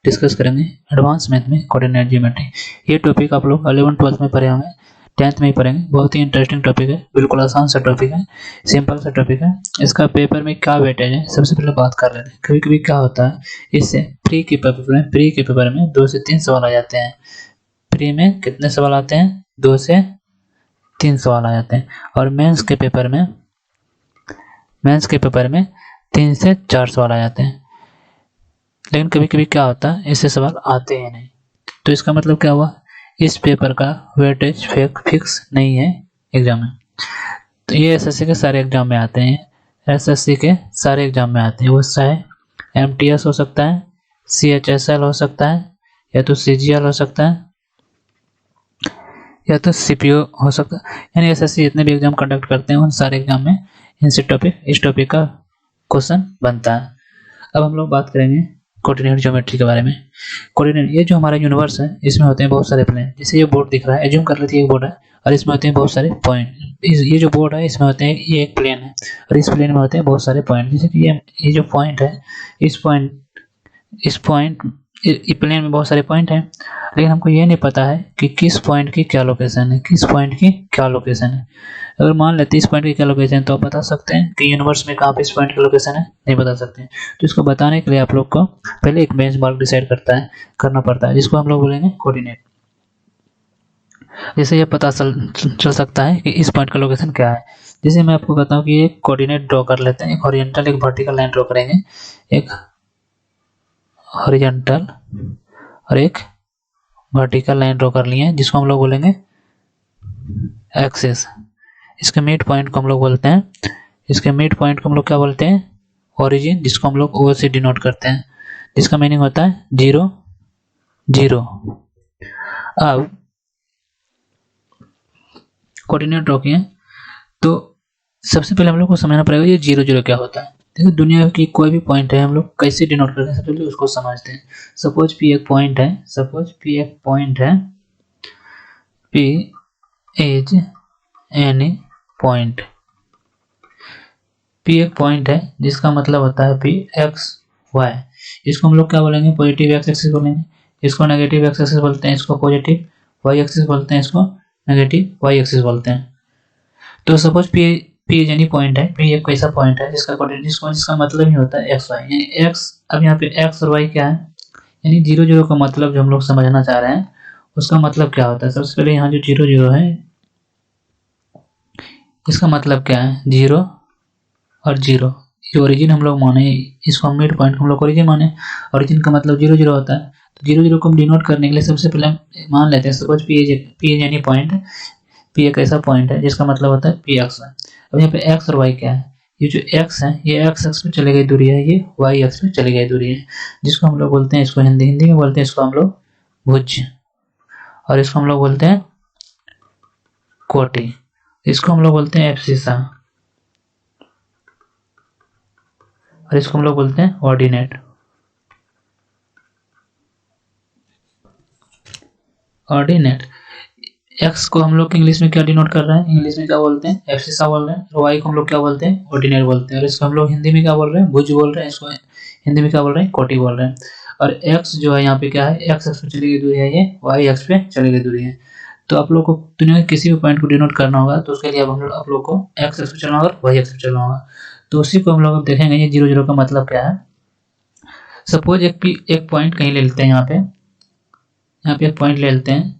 Discuss करेंगे advance math में coordinate geometry. ये टॉपिक आप लोग 11th-12th में पढ़े होंगे, 10th में ही पढ़ेंगे। बहुत ही इंटरेस्टिंग टॉपिक है, बिल्कुल आसान सा टॉपिक है, सिंपल सा टॉपिक है। इसका पेपर में क्या वेटेज है सबसे पहले बात कर लेते हैं। कभी कभी क्या होता है, इससे प्री के पेपर में 2 से 3 सवाल आ जाते हैं। प्री में कितने सवाल आते हैं? 2 से 3 सवाल आ जाते हैं। और मेंस के पेपर में 3 से 4 सवाल आ जाते हैं। लेकिन कभी कभी क्या होता है, इससे सवाल आते ही नहीं। तो इसका मतलब क्या हुआ, इस पेपर का वेटेज फिक्स नहीं है एग्जाम में। तो ये एसएससी के सारे एग्जाम में आते हैं, वो चाहे एमटीएस हो सकता है, सीएचएसएल हो सकता है, या तो सीजीएल हो सकता है, या तो सीपीओ हो सकता है। यानी एसएससी जितने भी एग्जाम कंडक्ट करते हैं उन सारे एग्जाम में इस टॉपिक का क्वेश्चन बनता है। अब हम लोग बात करेंगे कोऑर्डिनेट ज्योमेट्री के बारे में। कोऑर्डिनेट, ये जो हमारा यूनिवर्स है इसमें होते हैं बहुत सारे प्लेन। जैसे ये बोर्ड दिख रहा है, एज्यूम कर लेते हैं एक बोर्ड है और इसमें होते हैं बहुत सारे पॉइंट। ये जो बोर्ड है इसमें होते हैं, ये एक प्लेन है और इस प्लेन में होते हैं बहुत सारे पॉइंट। जैसे कि ये जो पॉइंट है, इस प्लेन में बहुत सारे पॉइंट हैं, लेकिन हमको ये नहीं पता है कि किस पॉइंट की क्या लोकेशन है। अगर मान लेते हैं इस पॉइंट की क्या लोकेशन है, तो आप बता सकते हैं कि यूनिवर्स में कहाँ पे इस पॉइंट की लोकेशन है? नहीं बता सकते हैं। तो इसको बताने के लिए आप लोग को पहले एक बेंचमार्क डिसाइड करना पड़ता है, जिसको हम लोग बोलेंगे कोऑर्डिनेट। जैसे ये पता चल सकता है कि इस पॉइंट का लोकेशन क्या है। जैसे मैं आपको कहता हूँ कि एक कोऑर्डिनेट ड्रॉ कर लेते हैं, एक हॉरिजॉन्टल एक वर्टिकल लाइन ड्रॉ करेंगे, एक हॉरिजॉन्टल और एक वर्टिकल लाइन ड्रॉ कर लिए, जिसको हम लोग बोलेंगे एक्सिस। इसके मिड पॉइंट को हम लोग क्या बोलते हैं? ओरिजिन, जिसको हम लोग ओ से डिनोट करते हैं, जिसका मीनिंग होता है 0 0। अब कोऑर्डिनेट ड्रॉ किए तो सबसे पहले हम लोग को समझना पड़ेगा ये 0 0 क्या होता है। देखो, दुनिया की कोई भी पॉइंट है हम लोग कैसे डिनोट करते हैं, सबसे पहले उसको समझते हैं। सपोज P एक पॉइंट है, P is any point. P एक पॉइंट है जिसका मतलब होता है P x y। इसको हम लोग क्या बोलेंगे? पॉजिटिव x एक्सिस बोलेंगे, इसको नेगेटिव x एक्सिस बोलते हैं, इसको पॉजिटिव y एक्सिस बोलते हैं, इसको नेगेटिव y एक्सिस बोलते हैं। तो suppose P is any point है, P एक ऐसा पॉइंट है जिसका मतलब ही होता है x y। यानी x, अब यहाँ पे x और y क्या है, यानी 0 0 का मतलब जो हम लोग समझना चाह रहे हैं उसका मतलब क्या होता है। सबसे पहले यहाँ जो 0 0 है इसका मतलब क्या है? 0 और 0। ये ओरिजिन हम लोग माने, इसको हम मिड पॉइंट हम लोग ओरिजिन माने। ओरिजिन का मतलब 0 0 होता है। तो 0 0 को हम डिनोट करने के लिए सबसे पहले मान लेते हैं suppose P is any point, P एक ऐसा पॉइंट है जिसका मतलब होता है Px। अब यहाँ पे x और y क्या है? ये जो x है ये x एक्स पे चली गई दूरी है, ये y एक्स पे चली गई दूरी है, जिसको हम लोग बोलते हैं, इसको हिंदी में बोलते हैं, इसको हम लोग भुज, और इसको हम लोग बोलते हैं कोटि, इसको हम लोग बोलते हैं एब्सिसा, और इसको हम लोग बोलते हैं ऑर्डिनेट। x को हम लोग इंग्लिश में क्या डिनोट कर रहे हैं? इंग्लिश में क्या बोलते हैं? एब्सिसा बोल रहे हैं। और y को हम लोग क्या बोलते हैं? ऑर्डिनेट बोलते हैं। और इसको हम लोग हिंदी में क्या बोल रहे हैं? भुज बोल रहे हैं। इसको हिंदी में क्या बोल रहे हैं? कोटि बोल रहे हैं। और x जो है यहाँ पे क्या है? x एक्स पे चली गई दूरी है, ये y एक्स पे चली गई दूरी है। तो आप लोग को दुनिया के किसी भी पॉइंट को डिनोट करना होगा तो उसके लिए अब आप लोग को x एक्स पे चलना होगा, y एक्स पे चलना होगा। तो उसी को हम लोग अब देखेंगे ये 0 0 का मतलब क्या है। सपोज एक पॉइंट कहीं ले लेते हैं, यहाँ पे एक पॉइंट ले लेते हैं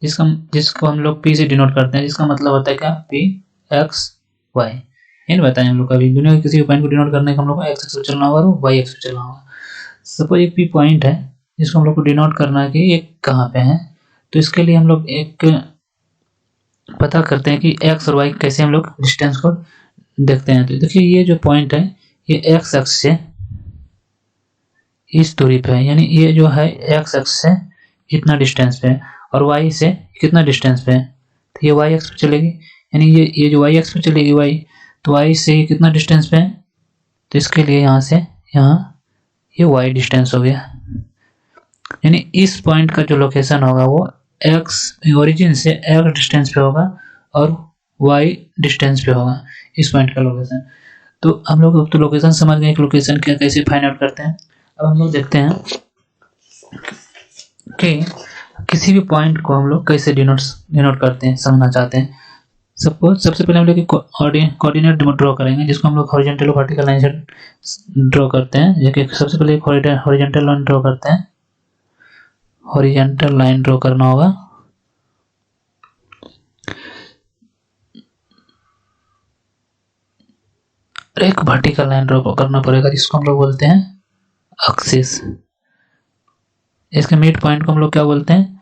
जिसको हम लोग P से डिनोट करते हैं, जिसका मतलब होता है क्या? P x y। ये नहीं बताएं हम लोग कभी, दुनिया के किसी भी पॉइंट को डिनोट करने का हम लोग को x एक्स पे चलना होगा और y एक्स पे चलना होगा। सपोज एक P पॉइंट है जिसको हम लोग को डिनोट करना है कि ये कहाँ पे है। तो इसके लिए हम लोग एक पता करते हैं कि x और y कैसे हम लोग डिस्टेंस को देखते हैं। तो देखिए ये जो पॉइंट है ये x एक्स से इस दूरी पे है, यानी ये जो है x एक्स से इतना डिस्टेंस पे है और y से कितना डिस्टेंस पे है, तो ये y एक्स पे चलेगी, यानी ये जो y एक्स पे चलेगी y, तो y से ये कितना डिस्टेंस पे है, तो इसके लिए यहाँ से यहाँ ये y डिस्टेंस हो गया। यानी इस पॉइंट का जो लोकेशन होगा वो x ओरिजिन से x डिस्टेंस पे होगा और y डिस्टेंस पे होगा, इस पॉइंट का लोकेशन। तो हम लोग तो लोकेशन समझ गए कि लोकेशन क्या कैसे फाइंड आउट करते हैं। अब हम लोग देखते हैं कि किसी भी पॉइंट को हम लोग कैसे डिनोट करते हैं, समझना चाहते हैं। सपोज सबसे पहले हम लोग कोऑर्डिनेट ड्रॉ करेंगे, जिसको हम लोग हॉरिजॉन्टल और वर्टिकल लाइन से ड्रॉ करते हैं। जैसे सबसे पहले एक हॉरिजॉन्टल लाइन ड्रॉ करते हैं, हॉरिजॉन्टल लाइन ड्रॉ करना होगा। एक वर्टिकल लाइन ड्रॉ करना पड़ेगा, जिसको हम लोग बोलते हैं एक्सिस। इसके मिड पॉइंट को हम लोग क्या बोलते हैं,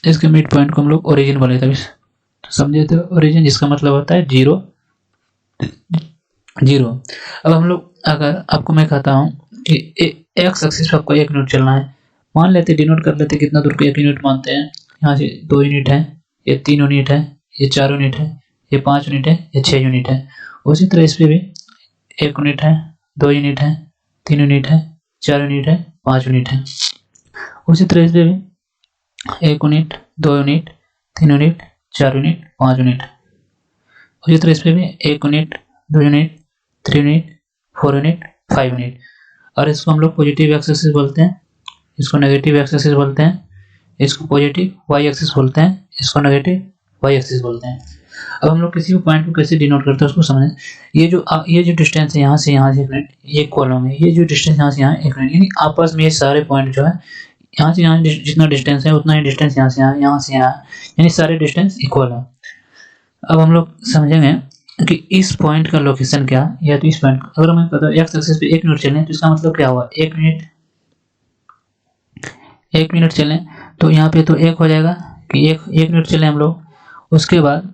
इसके मिड पॉइंट को हम लोग ओरिजिन बोलेंगे। तो समझे तो ओरिजिन, जिसका मतलब होता है जीरो। अब हम लोग, अगर आपको मैं कहता हूं कि एक्स एक्सिस पे आपको 1 यूनिट चलना है, मान लेते डिनोट कर लेते कितना दूर को 1 यूनिट मानते हैं। यहाँ से 2 यूनिट है, ये 3 यूनिट है, ये 4 यूनिट है, ये 5 यूनिट है, ये 6 यूनिट है। उसी तरह इस पे भी 1 यूनिट है, 2 यूनिट है, 3 यूनिट है, 4 यूनिट है, 5 यूनिट है। उसी तरह इस पे भी 1 unit, 2 unit, 3 unit, 4 unit, 5 unit. उसी तरह इस पे भी 1 unit, 2 unit, 3 unit, 4 unit, 5 unit. और इसको हम लोग पॉजिटिव एक्स एक्सिस बोलते हैं, इसको नेगेटिव एक्स एक्सिस बोलते हैं, इसको पॉजिटिव वाई एक्सिस बोलते हैं, इसको नेगेटिव वाई एक्सिस बोलते हैं। अब हम लोग किसी भी पॉइंट को कैसे डिनोट करते हैं उसको समझें। ये जो डिस्टेंस है यहाँ से 1 यूनिट, ये कॉलम है। ये जो डिस्टेंस यहाँ से यहाँ 1 यूनिट, यानी आपस में ये सारे पॉइंट जो है यहाँ से यहाँ जितना डिस्टेंस है उतना ही डिस्टेंस यहाँ से यहाँ से यहाँ, यानी सारे डिस्टेंस इक्वल है। अब हम लोग समझेंगे कि इस पॉइंट का लोकेशन क्या है, या तो इस पॉइंट, अगर हमें पता है एक्स एक्सिस पे 1 मिनट चलें तो इसका मतलब क्या हुआ, 1 मिनट चलें तो यहाँ पे तो 1 हो जाएगा कि 1 मिनट चले हम लोग। उसके बाद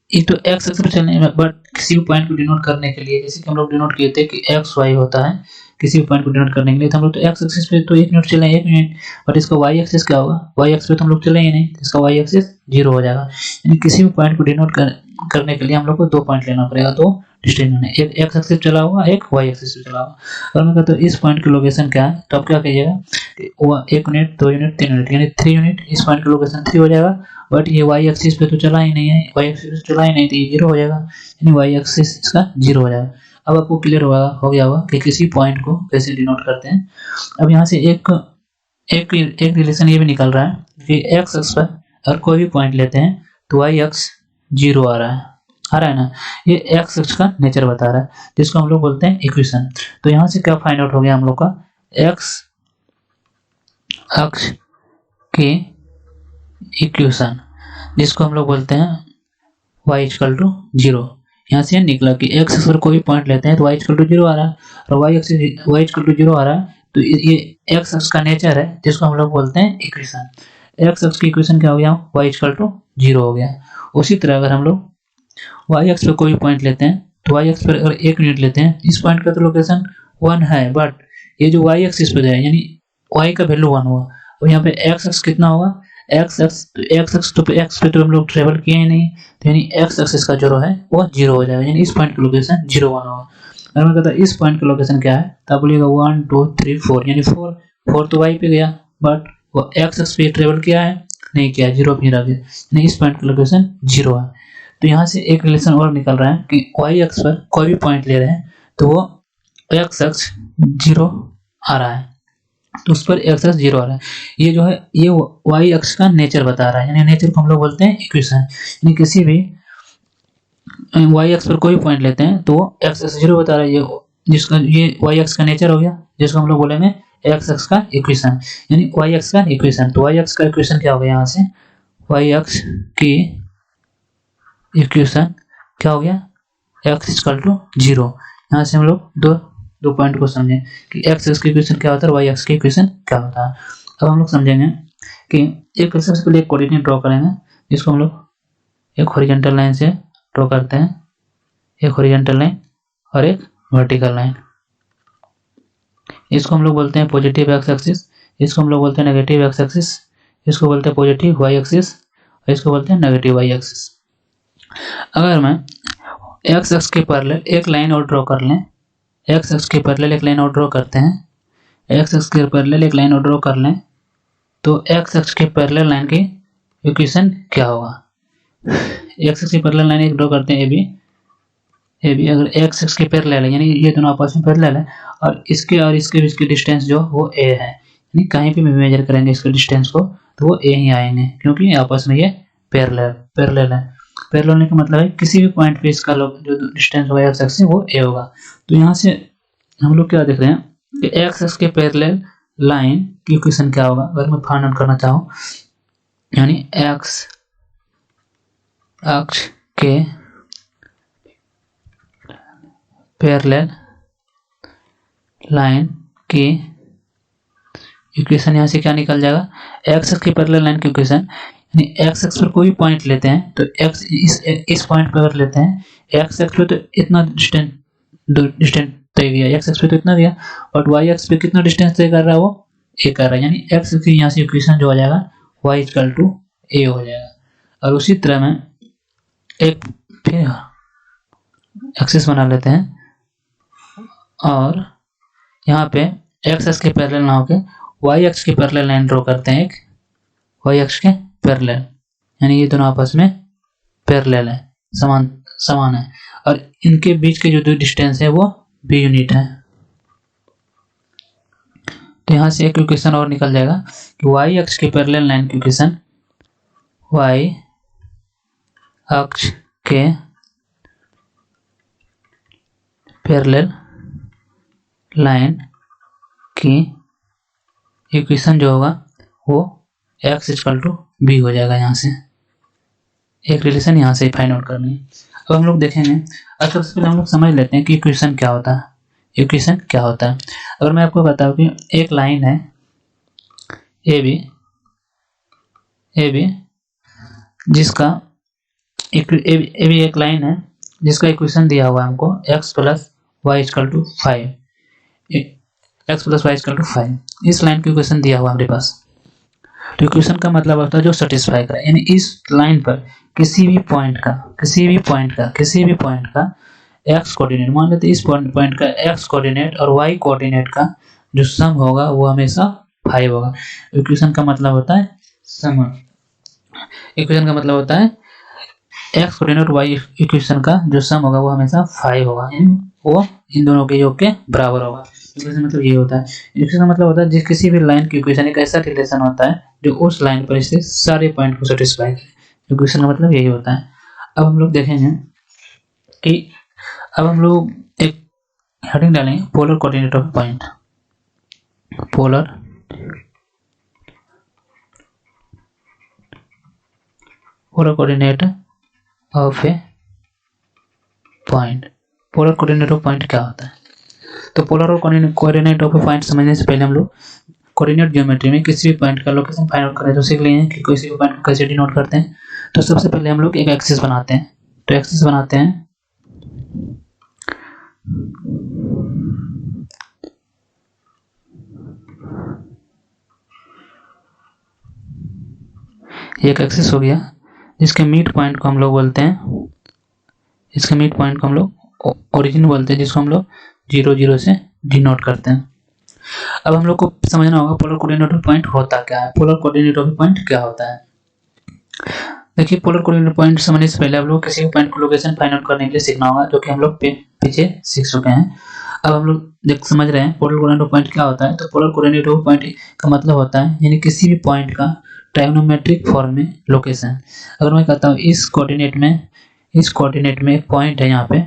ये तो एक्स एक्सिस पे चलने में, बट किसी भी पॉइंट को डिनोट करने के लिए, जैसे कि हम लोग डिनोट किए थे कि एक्स वाई होता है किसी भी पॉइंट को डिनोट करने के लिए, तो हम लोग तो एक्स एक्सिस पे तो 1 मिनट चले 1 मिनट, बट इसका वाई एक्सिस क्या होगा, वाई एक्सिस पे तो हम लोग चले ही नहीं, इसका वाई एक्सिस 0 हो जाएगा। यानी किसी भी पॉइंट को डिनोट करने के लिए हम लोग को 2 पॉइंट लेना पड़ेगा, 2 डिस्टेंस है, एक एक्स एक्सिस चला होगा, एक वाई एक्सिस पे चला होगा। अगर मैं कहता हूँ इस पॉइंट की लोकेशन क्या है, तो आप क्या कहिएगा, 1 यूनिट, 2 यूनिट, 3 यूनिट, यानी 3 यूनिट, इस पॉइंट की लोकेशन 3 हो जाएगा। बट ये वाई एक्सिस पे तो चला ही नहीं है, वाई एक्सिस पे चला ही नहीं, तो ये 0 हो जाएगा, यानी वाई एक्सिस इसका 0 हो जाएगा। अब आपको क्लियर हो गया होगा कि किसी पॉइंट को कैसे डिनोट करते हैं। अब यहाँ से एक रिलेशन ये भी निकल रहा है कि एक्स एक्स पर अगर कोई भी पॉइंट लेते हैं तो वाई एक्स 0 आ रहा है ना, ये एक्स एक्स का नेचर बता रहा है, जिसको हम लोग बोलते हैं इक्वेशन। तो यहाँ से क्या फाइंड आउट हो गया हम लोग का, एक्स अक्ष की इक्वेशन, जिसको हम लोग बोलते हैं y इक्वल टू 0। यहाँ से निकला कि x एक्स पर कोई पॉइंट लेते हैं तो y इक्वल टू 0 आ रहा है, और y इक्वल टू 0 आ रहा है, तो ये x एक्स का नेचर है, जिसको हम लोग बोलते हैं इक्वेशन। x एक्स की इक्वेशन क्या हो गया, y इक्वल टू 0 हो गया। उसी तरह अगर हम लोग y एक्स पर कोई पॉइंट लेते हैं तो y एक्स पर अगर 1 यूनिट लेते हैं, इस पॉइंट का तो लोकेशन 1 है, बट ये जो y एक्सिस पे है यानी y का वैल्यू 1 हुआ, और यहाँ पे x एक्स कितना होगा, x एक्स पे तो हम लोग ट्रेवल किए ही नहीं, तो यानी x एक्सिस का जो है वो 0 हो जाएगा, यानी इस पॉइंट की लोकेशन 0 1 होगा। अगर मैं कहता इस पॉइंट का लोकेशन क्या है, तब बोलिएगा 1 2 3 4, यानी 4 तो y पे गया, बट वो x एक्स पे ट्रेवल किया है नहीं किया, 0 पे रह गया, यानी इस पॉइंट का लोकेशन 0 है। तो यहाँ से एक रिलेशन और निकल रहा है कि y एक्स पर कोई भी पॉइंट ले रहे हैं तो वो x एक्स 0 आ रहा है, तो उस पर x एक्स 0 आ रहा है। ये जो है ये y एक्स का नेचर बता रहा है, यानी नेचर को हम लोग बोलते हैं इक्वेशन। यानी किसी भी y एक्स पर कोई पॉइंट लेते हैं तो x एक्स 0 बता रहा है, ये जिसका ये y एक्स का नेचर हो गया, जिसको हम लोग बोलेंगे x एक्स का इक्वेशन, यानी y एक्स का इक्वेशन। तो y एक्स का इक्वेशन क्या हो गया, यहाँ से y एक्स की इक्वेशन क्या हो गया, x इक्वल टू 0। यहाँ से हम लोग दो पॉइंट को समझें कि x एक्स की इक्वेशन क्या होता है और y एक्स की इक्वेशन क्या होता है। अब हम लोग समझेंगे कि एक सबसे पहले एक कोऑर्डिनेट ड्रॉ करेंगे, जिसको हम लोग एक हॉरिजॉन्टल लाइन से ड्रॉ करते हैं, एक हॉरिजॉन्टल लाइन और एक वर्टिकल लाइन। इसको हम लोग बोलते हैं पॉजिटिव एक्स एक्सिस, इसको हम लोग बोलते हैं नेगेटिव एक्स एक्सिस, इसको बोलते हैं पॉजिटिव वाई एक्सिस, और इसको बोलते हैं नेगेटिव वाई एक्सिस। अगर मैं एक्स एक्स के पैरेलल एक लाइन और ड्रॉ कर लें, एक्स एक्स के पैरेलल एक लाइन और ड्रॉ करते हैं, एक्स एक्स के पैरेलल एक लाइन और ड्रॉ कर लें, तो एक्स एक्स के पैरेलल लाइन की इक्वेशन क्या होगा। एक्स एक्स के पैरेलल लाइन एक ड्रॉ करते हैं ए बी, अगर एक्स एक्स के पैरेलल है यानी ये दोनों आपस में पैरेलल है, और इसके बीच की डिस्टेंस जो वो a है, यानी कहीं पे भी मेजर करेंगे इसके डिस्टेंस को तो वो ए ही आएंगे, क्योंकि आपस में ये पैरेलल है। पैरेलल होने का मतलब है किसी भी पॉइंट पे इसका जो डिस्टेंस होगा एक्स एक्स से वो ए होगा। तो यहाँ से हम लोग क्या देख रहे हैं कि एक्स एक्स के पैरेलल लाइन की इक्वेशन क्या होगा, अगर मैं फाइंड आउट करना चाहूँ, यानी एक्स अक्ष के पैरेलल लाइन की इक्वेशन यहाँ से क्या निकल जाएगा, एक्स एक्स की पैरेलल लाइन की इक्वेशन, यानी एक्स एक्स पर कोई पॉइंट लेते हैं तो एक्स इस पॉइंट पर अगर लेते हैं, एक्स एक्स पे तो इतना डिस्टेंस तय किया, एक्स एक्स पे तो इतना दिया, और वाई एक्स पे कितना डिस्टेंस तय कर रहा है, वो ए कर रहा है, यानी एक्स की यहाँ से इक्वेशन जो हो जाएगा वाई इक्वल टू ए हो जाएगा। और उसी तरह में एक फिर एक्सिस बना लेते हैं और यहाँ पे एक्स एक्स के पैरेलल ना होके वाई एक्स के पैरेलल लाइन ड्रॉ करते हैं, एक वाई एक्स के पैरेलल, यानी ये दोनों आपस में पैरेलल है, समान है, और इनके बीच के जो डिस्टेंस है वो बी यूनिट है। तो यहाँ से एक इक्वेशन और निकल जाएगा कि वाई अक्ष के पैरेलल लाइन की इक्वेशन, वाई अक्ष के पैरेलल लाइन की इक्वेशन जो होगा वो एक्स इक्वल टू बी हो जाएगा। यहाँ से एक रिलेशन यहाँ से फाइंड आउट करनी है। अब हम लोग देखेंगे, अब सबसे पहले हम लोग समझ लेते हैं कि इक्वेशन क्या होता है। इक्वेशन क्या होता है, अगर मैं आपको बताऊं कि एक लाइन है ए बी जिसका ए बी एक लाइन है जिसका इक्वेशन दिया हुआ है हमको x plus y equal to 5, x plus y equal to 5, इस लाइन का इक्वेशन दिया हुआ हमारे पास। तो इक्वेशन का मतलब होता है जो सेटिस्फाई करे, यानी इस लाइन पर किसी भी पॉइंट का एक्स कोऑर्डिनेट, मान लेते इस पॉइंट का एक्स कोऑर्डिनेट और वाई कोऑर्डिनेट का जो सम होगा वो हमेशा 5 होगा। इक्वेशन का मतलब होता है सम, इक्वेशन का मतलब होता है एक्स कोऑर्डिनेट और वाई इक्वेशन का जो सम होगा वो हमेशा 5 होगा, यानी वो इन दोनों के योग के बराबर होगा। इक्वेशन मतलब ये होता है। इक्वेशन का मतलब होता है जिस किसी भी लाइन की इक्वेशन एक ऐसा रिलेशन होता है जो उस लाइन पर स्थित सारे पॉइंट को सेटिस्फाई करे। इक्वेशन का मतलब यही होता है। अब हम लोग देखेंगे कि अब हम लोग एक हेडिंग डालेंगे polar coordinate of point, polar coordinate of A point. Polar coordinate of point क्या होता है, तो polar coordinate of A point समझने से पहले हम लोग कोऑर्डिनेट ज्योमेट्री में किसी भी पॉइंट का लोकेशन फाइंड आउट करें तो सीख लिए हैं कि किसी भी पॉइंट को कैसे डिनोट करते हैं। तो सबसे पहले हम लोग एक एक्सिस बनाते हैं, तो एक्सिस बनाते हैं एक एक्सिस हो गया जिसके मिड पॉइंट को हम लोग बोलते हैं, इसके मिड पॉइंट को हम लोग ओरिजिन बोलते हैं, जिसको हम लोग 0 0 से डिनोट करते हैं। अब हम लोग को समझना होगा पोलर कोऑर्डिनेट ऑफ पॉइंट होता क्या है, पोलर कोऑर्डिनेट ऑफ पॉइंट क्या होता है। देखिए पोलर कोऑर्डिनेट पॉइंट समझने से पहले हम लोग किसी भी पॉइंट को लोकेशन फाइंड आउट करने के लिए सीखना होगा, जो कि हम लोग पीछे सीख चुके हैं। अब हम लोग समझ रहे हैं पोलर कोऑर्डिनेट ऑफ पॉइंट क्या होता है। तो पोलर कोऑर्डिनेट ऑफ पॉइंट का मतलब होता है यानी किसी भी पॉइंट का ट्राइगोनोमेट्रिक फॉर्म में लोकेशन। अगर मैं कहता हूँ इस कोऑर्डिनेट में एक पॉइंट है यहाँ पे,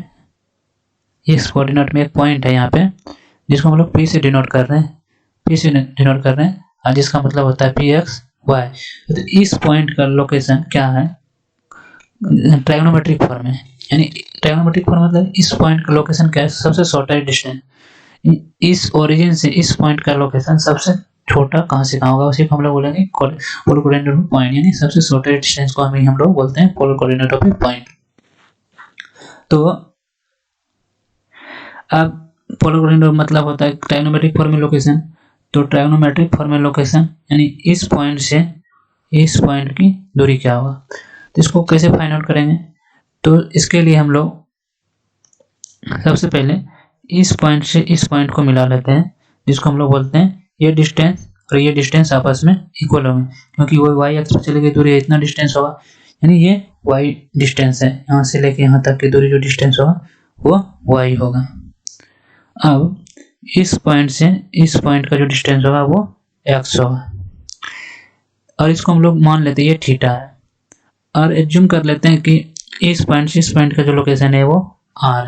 इस कोऑर्डिनेट में एक पॉइंट है यहाँ पे जिसको हम लोग P से डिनोट कर रहे हैं, और जिसका मतलब होता है Px y। तो इस पॉइंट का लोकेशन क्या है, ट्राइगोनोमेट्रिक फॉर्म है, यानी ट्राइगोनोमेट्रिक फॉर्म मतलब इस पॉइंट का लोकेशन क्या है, सबसे शॉर्टेस्ट डिस्टेंस, इस ओरिजिन से इस पॉइंट का लोकेशन सबसे छोटा कहाँ से कहाँ होगा, उसी को हम लोग बोलेंगे पोलर कोऑर्डिनेट ऑफ पॉइंट, यानी सबसे शॉर्टेस्ट डिस्टेंस को हम लोग बोलते हैं पोलर कोऑर्डिनेट ऑफ पॉइंट। तो अब पोलर कोऑर्डिनेट मतलब होता है ट्राइगोनोमेट्रिक फॉर्म में लोकेशन। तो ट्राइगोनोमेट्रिक फॉर्म में लोकेशन यानी इस पॉइंट से इस पॉइंट की दूरी क्या होगा, तो इसको कैसे फाइंड आउट करेंगे। तो इसके लिए हम लोग सबसे पहले इस पॉइंट से इस पॉइंट को मिला लेते हैं, जिसको हम लोग बोलते हैं ये डिस्टेंस और ये डिस्टेंस आपस में इक्वल होंगे, क्योंकि वो वाई एक्स पर चली गई दूरी इतना डिस्टेंस होगा, यानी ये वाई डिस्टेंस है, यहाँ से लेके यहाँ तक की दूरी जो डिस्टेंस होगा वो वाई होगा। अब इस पॉइंट से इस पॉइंट का जो डिस्टेंस होगा वो x होगा। और इसको हम लोग मान लेते हैं ये थीटा है, और एज्यूम कर लेते हैं कि इस पॉइंट से इस पॉइंट का जो लोकेशन है वो r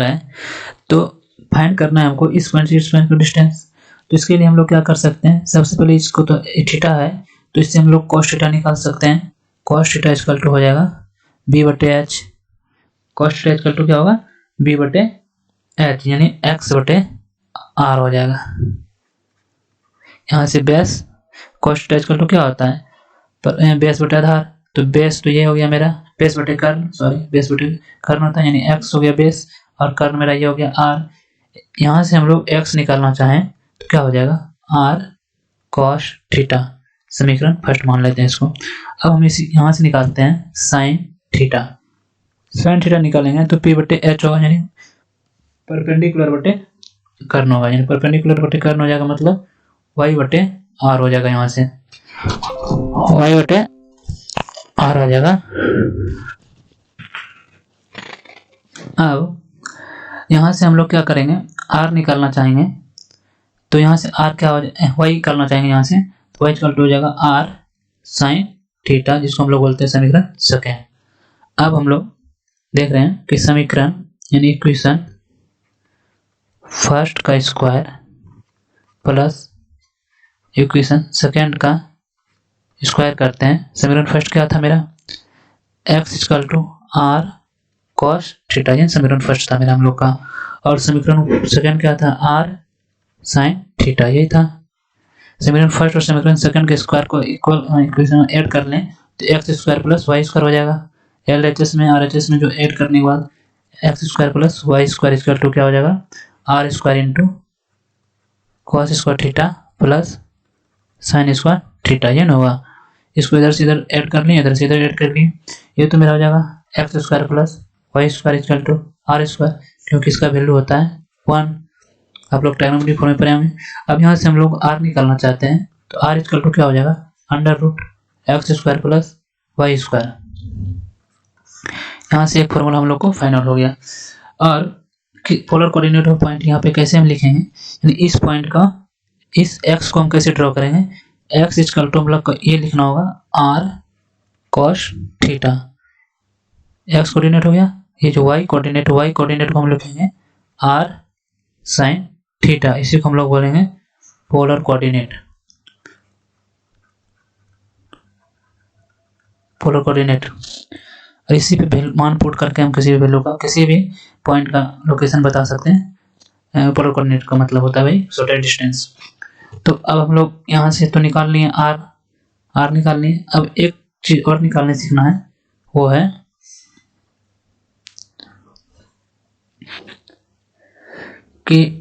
है। तो फाइंड करना है हमको इस पॉइंट से इस पॉइंट का डिस्टेंस। तो इसके लिए हम लोग क्या कर सकते हैं, सबसे पहले इसको तो थीटा है तो इससे हम लोग cos थीटा निकाल सकते हैं। cos थीटा इक्वल टू हो जाएगा b/h। cos theta equal to क्या होगा, b/h, यानी x/r हो जाएगा। यहाँ से base cos theta equal to क्या होता है, पर बेस बटे आधार, तो बेस तो ये हो गया मेरा बेस बटे कर्ण, बेस बटे कर्ण होता है, यानी x हो गया बेस और कर्ण मेरा ये हो गया r। यहाँ से हम लोग x निकालना चाहें तो क्या हो जाएगा r cos थीटा, समीकरण फर्स्ट मान लेते हैं इसको। अब हम इसी यहाँ से निकालते हैं sin थीटा। sin थीटा निकालेंगे तो p/h होगा, यानी परपेंडिकुलर बटे कर्ण होगा, यानी परपेंडिकुलर बटे कर्ण हो जाएगा, मतलब y/r हो जाएगा। यहाँ से y/r आ जाएगा। अब यहाँ से हम लोग क्या करेंगे, r निकालना चाहेंगे तो यहाँ से r क्या हो जाएगा, y निकालना चाहेंगे यहाँ से, तो y इक्वल टू हो जाएगा r sin थीटा, जिसको हम लोग बोलते हैं समीकरण सेकेंड। अब हम लोग देख रहे हैं कि समीकरण यानी इक्वेशन फर्स्ट का स्क्वायर प्लस इक्वेशन सेकेंड का स्क्वायर करते हैं। समीकरण फर्स्ट क्या था मेरा, x equal to r cos theta, ये समीकरण फर्स्ट था मेरा हम लोग का, और समीकरण सेकेंड क्या था, r sin थीटा, यही था। समीकरण फर्स्ट और समीकरण सेकंड के स्क्वायर को इक्वल इक्वेशन में ऐड कर लें तो x square plus y square हो जाएगा। LHS में RHS में जो ऐड करने के बाद x square plus y square equal to क्या हो जाएगा, r square into cos square theta plus sine square theta, ये ना होगा। इसको इधर से इधर ऐड कर लिए, इधर से इधर ऐड कर लिए, ये तो मेरा हो जाएगा x square plus y square equal to r square, क्योंकि इसका वैल्यू होता है 1। आप लोग ट्रायगोनोमेट्री फॉर्म में पढ़े होंगे। अब यहाँ से हम लोग r निकालना चाहते हैं तो r इक्वल टू क्या हो जाएगा, under root x square plus y square. यहाँ से एक फॉर्मूला हम लोग को फाइंड आउट हो गया। और पोलर कोऑर्डिनेट ऑफ पॉइंट यहाँ पे कैसे हम लिखेंगे, यानी इस पॉइंट का इस x को हम कैसे ड्रॉ करेंगे, x इक्वल टू हम लोग ये लिखना होगा r cos theta, x coordinate हो गया, ये जो y कोऑर्डिनेट को हम लिखेंगे r sin थीटा, इसी को हम लोग बोलेंगे पोलर कोऑर्डिनेट। और इसी पे मान पुट करके हम किसी भी वैल्यू का किसी भी पॉइंट का लोकेशन बता सकते हैं। पोलर कोऑर्डिनेट का मतलब होता है भाई शॉर्टेस्ट डिस्टेंस। तो अब हम लोग यहाँ से तो निकाल लिए r निकाल लिए। अब एक चीज और निकालने सीखना है, वो है कि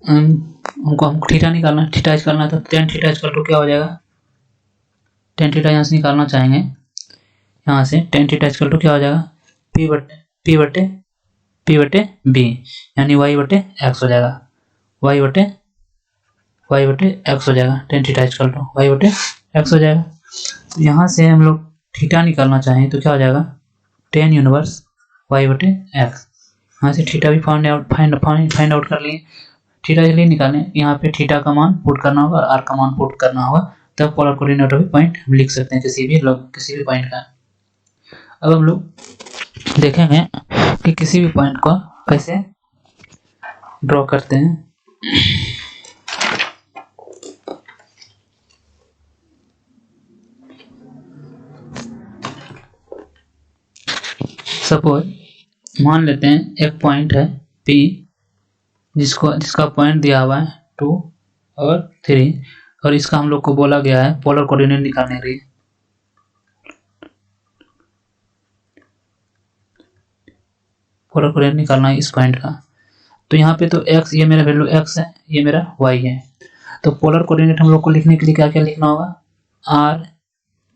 हमको थीटा निकालना है, थीटा निकालना है तो tan थीटा इक्वल टू क्या हो जाएगा, tan थीटा यहाँ से निकालना चाहेंगे, यहाँ से tan थीटा इक्वल टू क्या हो जाएगा, p बटे b, यानी y बटे x हो जाएगा, y बटे x हो जाएगा, tan theta equal to y बटे x हो जाएगा। तो यहाँ से हम लोग थीटा निकालना चाहें तो क्या हो जाएगा, tan इनवर्स y बटे x। यहाँ से थीटा भी फाइंड आउट कर लिए, थीटा के लिए निकालें, यहाँ पे थीटा का मान पुट करना होगा और आर का मान पुट करना होगा, तब पोलर कोऑर्डिनेट ऑफ पॉइंट हम लिख सकते हैं किसी भी पॉइंट का। अब हम लोग देखेंगे कि किसी भी पॉइंट को कैसे ड्रॉ करते हैं। सपोज मान लेते हैं एक पॉइंट है P, जिसका पॉइंट दिया हुआ है 2 और 3, और इसका हम लोग को बोला गया है पोलर कोऑर्डिनेट निकालने के लिए। पोलर कोऑर्डिनेट निकालना है इस पॉइंट का। तो यहाँ पे तो x, ये मेरा वैल्यू x है, ये मेरा y है। तो पोलर कोऑर्डिनेट हम लोग को लिखने के लिए क्या क्या लिखना होगा, r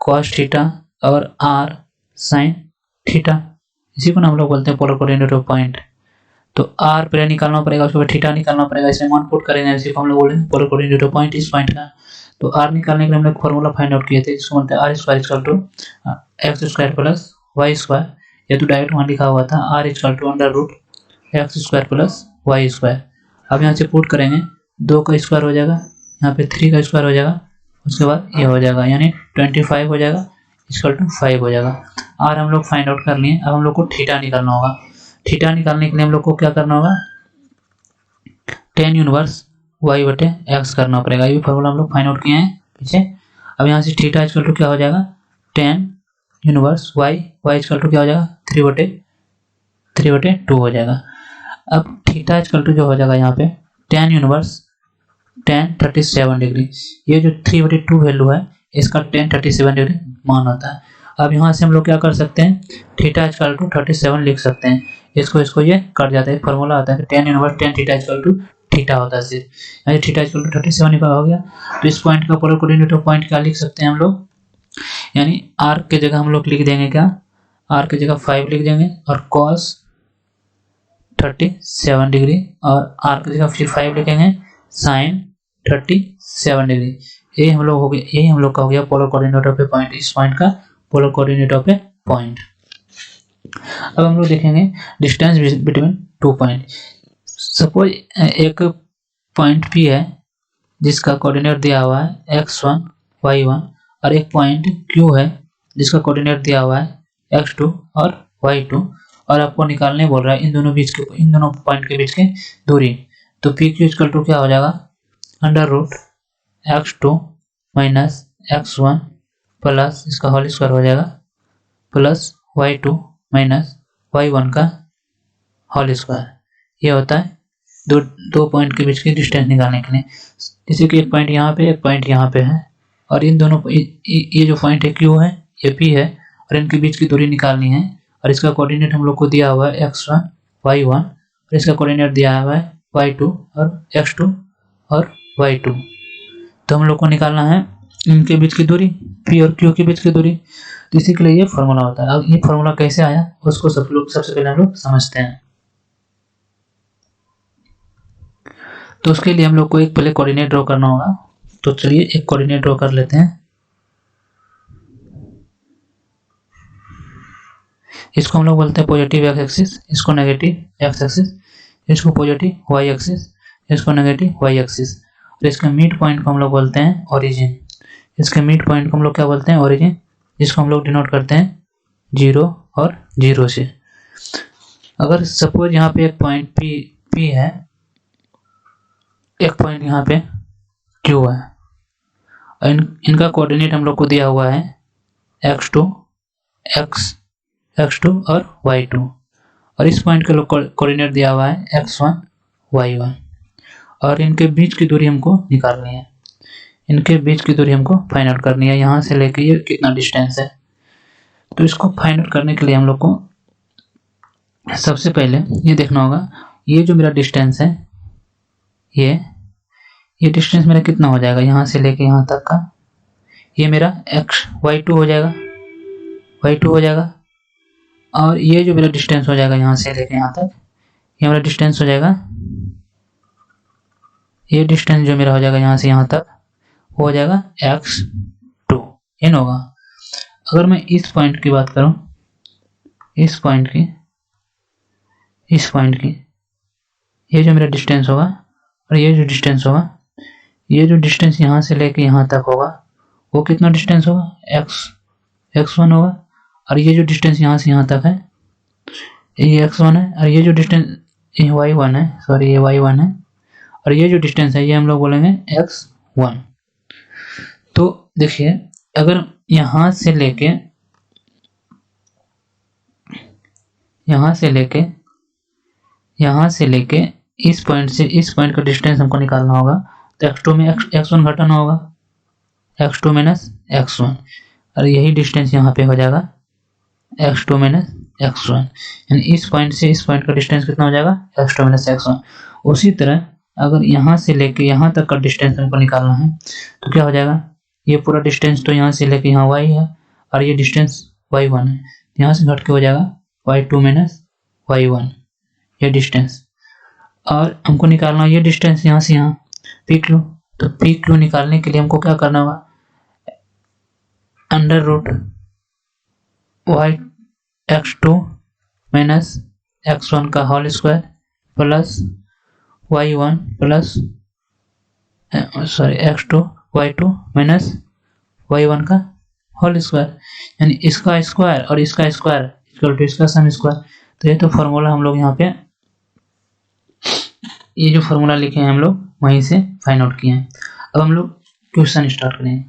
cos थीटा और r sin थीटा, इसी को हम लोग बोलते हैं पोलर कोऑर्डिनेट ऑफ पॉइंट। तो r पहले निकालना पड़ेगा, उसके बाद थीटा निकालना पड़ेगा, इसमें मान पुट करेंगे, इसी को हम लोग बोलेंगे पोलर कोऑर्डिनेट ऑफ पॉइंट इस पॉइंट का। तो r निकालने के लिए हम लोग फॉर्मूला फाइंड आउट किए थे, जिसको बोलते हैं r square equal to x square plus y square. ये तो डायरेक्ट वहाँ लिखा हुआ था r equal to under root x square plus y square. अब यहाँ से पुट करेंगे 2 का स्क्वायर हो जाएगा, यहाँ पे 3 का स्क्वायर हो जाएगा, उसके बाद ये हो जाएगा, यानी 25 हो जाएगा, इक्वल टू 5 हो जाएगा। और हम लोग फाइंड आउट कर लिए। अब हम लोग को थीटा निकालना होगा। थीटा निकालने के लिए हम लोग को क्या करना होगा, tan इनवर्स y बटे x करना पड़ेगा। ये फॉर्मूला हम लोग फाइंड आउट किए हैं पीछे। अब यहाँ से थीटा इक्वल टू क्या हो जाएगा, tan inverse y equal to क्या हो जाएगा, 3/2 हो जाएगा। अब थीटा इक्वल टू जो हो जाएगा यहाँ पे tan इनवर्स tan 37 डिग्री। ये जो 3/2 वैल्यू है इसका tan 37 डिग्री मान होता है। अब यहाँ से हम लोग क्या कर सकते हैं, थीटा इक्वल टू 37 लिख सकते हैं। इसको ये कट जाता है, फॉर्मूला आता है tan inverse tan theta equal to theta होता है सिर्फ, यानी थीटा इक्वल टू 37 हो गया। तो इस पॉइंट का पोलर कोऑर्डिनेट ऑफ पॉइंट क्या लिख सकते हैं हम लोग, यानी r के जगह हम लोग लिख देंगे क्या, r के जगह 5 लिख देंगे और cos 37 डिग्री, और r की जगह फिर 5 लिखेंगे sin 37 डिग्री। ये हम लोग हो गया, यही हम लोग का हो गया polar coordinate of A point. इस पॉइंट का polar coordinate of A point. अब हम लोग देखेंगे डिस्टेंस बिटवीन 2 पॉइंट। सपोज एक पॉइंट P है जिसका कोऑर्डिनेट दिया हुआ है x1 y1, और एक पॉइंट Q है जिसका कोऑर्डिनेट दिया हुआ है x2 और y2, और आपको निकालने बोल रहा है इन दोनों पॉइंट के बीच की दूरी। तो PQ इक्वल टू क्या हो जाएगा, under root x2 minus x1 plus इसका होल स्क्वायर हो जाएगा, प्लस y2 माइनस y1 का होल स्क्वायर। ये होता है दो पॉइंट के बीच की डिस्टेंस निकालने के लिए। जैसे कि एक पॉइंट यहाँ पे, एक पॉइंट यहाँ पे है, और इन दोनों ये जो पॉइंट है Q है, ये P है, और इनके बीच की दूरी निकालनी है। और इसका कोऑर्डिनेट हम लोग को दिया हुआ है x1 y1, और इसका कोऑर्डिनेट दिया हुआ है y2 और x2 और y2। तो हम लोग को निकालना है इनके बीच की दूरी, P और Q के बीच की दूरी। तो इसी के लिए ये फॉर्मूला होता है। अब ये फॉर्मूला कैसे आया उसको सबसे पहले हम लोग समझते हैं। तो उसके लिए हम लोग को एक पहले कोऑर्डिनेट ड्रॉ करना होगा। तो चलिए एक कोऑर्डिनेट ड्रॉ कर लेते हैं। इसको हम लोग बोलते हैं पॉजिटिव x एक्सिस, इसको नेगेटिव x एक्सिस, इसको पॉजिटिव y एक्सिस, इसको नेगेटिव y एक्सिस। और इसके मिड पॉइंट को हम लोग बोलते हैं ओरिजिन। इसके मिड पॉइंट को हम लोग क्या बोलते हैं, ओरिजिन, जिसको हम लोग डिनोट करते हैं 0 और 0 से। अगर सपोज यहाँ पे एक पॉइंट P है, एक पॉइंट यहाँ पे Q है, और इनका कोऑर्डिनेट हम लोग को दिया हुआ है x2 और y2, और इस पॉइंट का कोऑर्डिनेट दिया हुआ है x1 y1, और इनके बीच की दूरी हमको निकालनी है। इनके बीच की दूरी हमको फाइंड आउट करनी है, यहाँ से लेके ये कितना डिस्टेंस है। तो इसको फाइंड आउट करने के लिए हम लोग को सबसे पहले ये देखना होगा, ये जो मेरा डिस्टेंस है, ये डिस्टेंस मेरा कितना हो जाएगा यहाँ से लेके यहाँ तक का, ये मेरा y2 हो जाएगा, और ये जो मेरा डिस्टेंस हो जाएगा यहाँ से लेके यहाँ तक, ये मेरा डिस्टेंस हो जाएगा, ये डिस्टेंस जो मेरा हो जाएगा यहाँ से यहाँ तक हो जाएगा x2 इन होगा। अगर मैं इस पॉइंट की बात करूं, इस पॉइंट की ये जो मेरा डिस्टेंस होगा और ये जो डिस्टेंस होगा, ये जो डिस्टेंस यहाँ से लेके यहाँ तक होगा वो कितना डिस्टेंस होगा, x1 होगा, और ये जो डिस्टेंस यहाँ से यहाँ तक है ये x1 है, और ये जो डिस्टेंस ये y1 है, सॉरी ये y1 है, और ये जो डिस्टेंस है ये हम लोग बोलेंगे x1। तो देखिए अगर यहाँ से लेके इस पॉइंट से इस पॉइंट का डिस्टेंस हमको निकालना होगा, तो x2 में x1 घटाना होगा, x2 माइनस x1, और यही डिस्टेंस यहाँ पे हो जाएगा x2 माइनस x1, यानी इस पॉइंट से इस पॉइंट का डिस्टेंस कितना हो जाएगा, x2 माइनस x1। उसी तरह अगर यहाँ से लेके यहाँ तक का डिस्टेंस हमको निकालना है तो क्या हो जाएगा, ये पूरा डिस्टेंस तो यहाँ से लेके यहाँ y है, और ये डिस्टेंस y1 है, यहाँ से घट के हो जाएगा y2 माइनस y1 ये डिस्टेंस। और हमको निकालना ये डिस्टेंस यहाँ से यहाँ PQ। तो PQ निकालने के लिए हमको क्या करना होगा, under root x2 minus x1 का whole square plus y1 plus sorry x2 y2 minus y1 का होल स्क्वायर, यानी इसका स्क्वायर और इसका स्क्वायर इक्वल टू इसका सम स्क्वायर। तो ये तो फॉर्मूला हम लोग यहाँ पे, ये जो फॉर्मूला लिखे हैं हम लोग वहीं से फाइंड आउट किए हैं। अब हम लोग क्वेश्चन स्टार्ट करेंगे।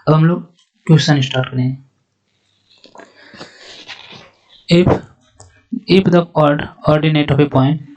अब हम लोग क्वेश्चन स्टार्ट करेंगे। If the ordinate of a point